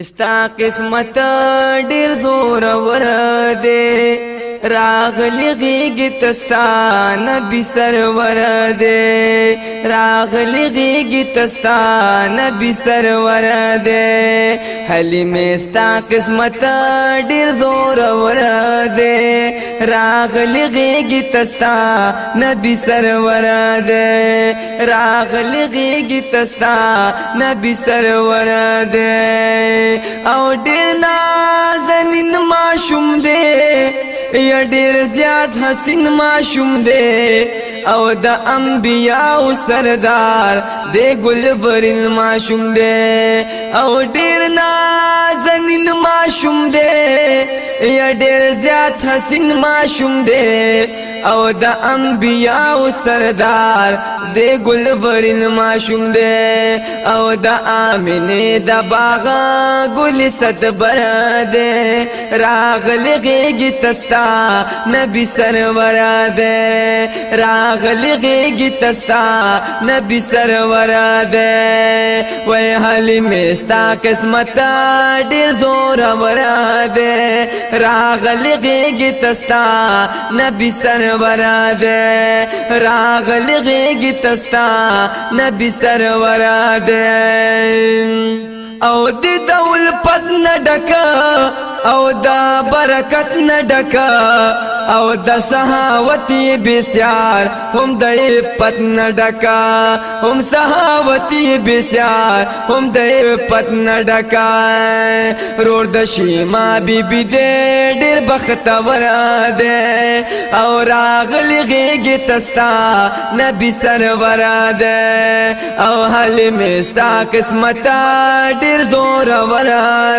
ستا قسمت ډیر زور ور دے راغلی غیگی تستا نبی سرور دے راغلی غیگی تستا نبی سرور دے حلیم ستا قسمت ډیر زور ور دے راغلی غیگی تستا نبی سرور دے راغلی غیگی تستا نبی سرور دے او ډیر نازنین معشوم دے یا ډیر زیات حسین معشوم دے او دا انبیاء سردار دے گل برین معشوم دے او ډیر نازنین معشوم دے یا ډیر زیات حسین معشوم دے او دا انبیاء سردار دے گل برین معشوم دے او دا آمین دا باغا گل ست بر دے راغل غیگی تستا نبی سرور دے راغل غیگی تستا نبی سرور دے وی حلیم ستا قسمت دیر زور ور دے راغل غیگی تستا نبی سرور دے راغل غیگی تستا نبی سرور دے او دی دول پد نڈکا او دا برکت نڈکا او دا صحاوتی بسیار هم دا پت نڈکا هم صحاوتی بسیار هم دا پت نڈکا رور دا شیما بی بی دے دیر بختور دے او راغل غیگی تستا نبی سرور دے او حلیم ستا قسمتا دیر زور ور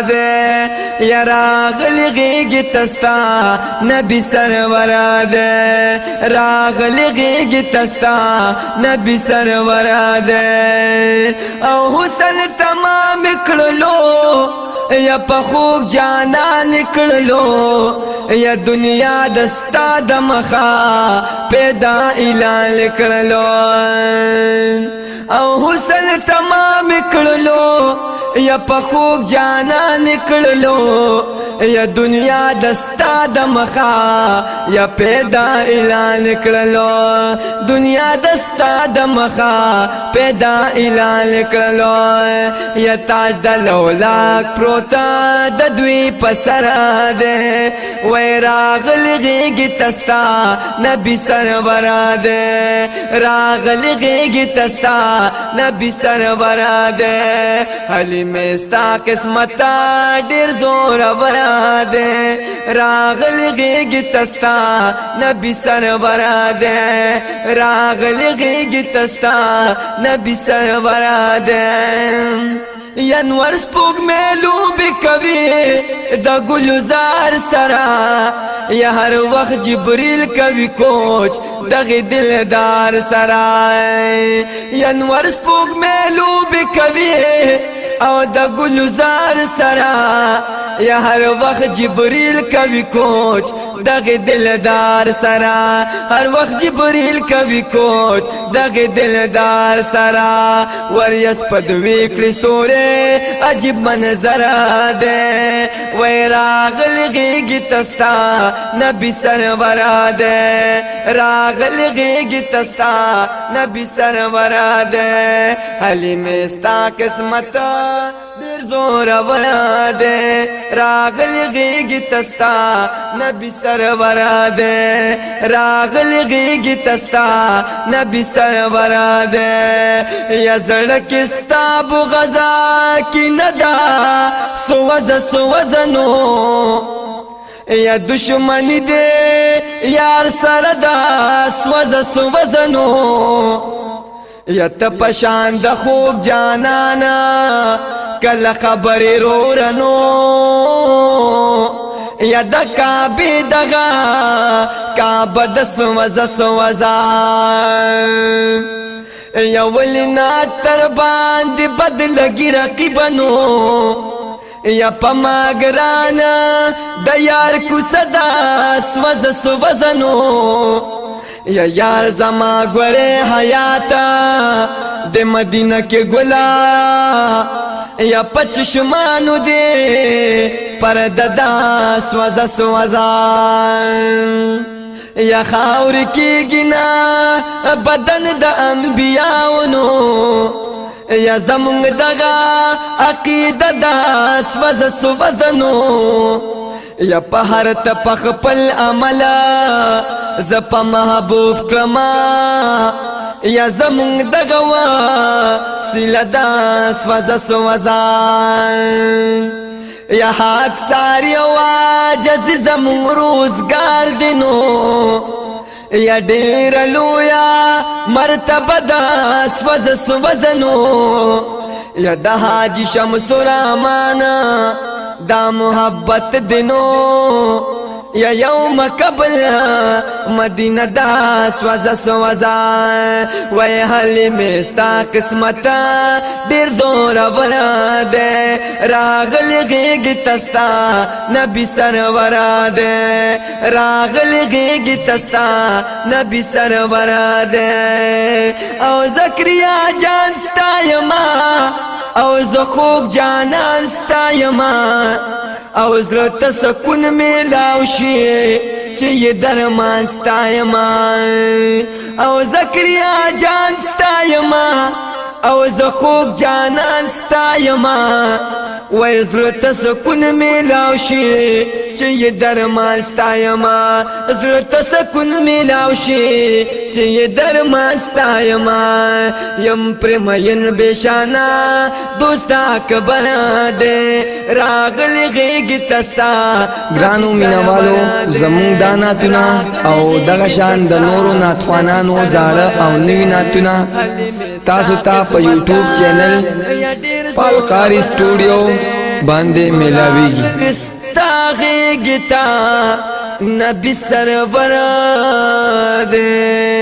دے یا راغل غیگی تستا نبی سرور دے راغل غیگی تستا نبی سرور دے او حسن تمام کڑلو یا پخوک جانا نکڑلو یا دنیا دستا دمخا پیدا اعلان کڑلو او حسن تمام کڑلو یا پخوک جانا نکڑلو یا دنیا دستا دمخا یا پیدا اعلان کڑلو دنیا دستا دمخا پیدا اعلان کڑلو یا تاج دا لولاک پروتا ددوی پسر دے وی راغل غیگی تستا نبی سرور دے راغل غیگی تستا نبی سرور دے حلیم ستا قسمتا دیر زور ور دے راغل غیگی تستا نبی سرور دے راغل غیگی تستا نبی سرور دے ینور سپوگ میلو بکوی دا گلزار سرا یا ہر وقت جبریل کوي کوچ دغه دلدار سرا ینور سپوگ میلو بکوی او دا گلزار سرا یا ہر وقت جبریل کوي کوچ دغه دلدار سرا ہر وقت جبریل کوي کوچ دغه دلدار سرا وریس پدوی کړي سورې عجیب منظر دے وی راغل غیگی تستا نبی سرور دے راغل غیگی تستا نبی سرور دے حلیم ستا قسمت دیر زور ور دے راغل غیگی تستا نبی سرور دے راغل غیگی تستا نبی سرور دے یا زڑکستا بغضا کی ندا سوزنو یا دشمنی دے یار سردا سوزنو یا تپشان د خوب جانانا کل خبر رورنو یا د کعبه دغا کعبه د سوزا یا ولنا تر باندې بدلګی رقیبنو یا پماگرانا د یار کو صدا سوزنو یا یار زما گوره حیاتا د مدینہ کے گلا یا پچشمانو دے پرددا سوزا سوزا یا خاور کی گنا بدن دا انبیاؤنو یا زمونگ دغا عقید دا سوزا سوزنو یا پہر تپخ پل عملا زپا محبوب کرما یا زمونگ دغوا سیلدا سوزا سوزا یا حق ساری واجز زمونگ روزگار دنو یا دیر لویا مرتبه دا سوزا سوزنو یا دا حاجی شمس رحمانا دا محبت دنو یا یوم قبل مدینہ دا سوزا سوزا وی حلی میستا قسمتا دیر دور ورا دے راغل غیگ تستا نبی سرورا دے راغل غیگ تستا نبی سرورا دے او زکریا جان ستا یما او زخوک جانان ستا یما او زرت سکون میلاو شی چه یہ درمان ستا یما او زکریا جان ستا یما او زخوک جانان ستا یما و زرت سکون میلاو شی چه یہ درمان ستا یما زرت سکون میلاو شی چه یہ درمان ستا یما یم پرمین بیشانا دوستا کبرا دے راغل غیگ تستا گرانو مینوالو زمون دا ناتونا او دغشان د نورو ناتخوانانو زاړه او نوی ناتونا تاسو ته په یوټیوب چینل پالقاری سټوډیو باندې ملاویږي ستا غیگ تا نبی سرور دے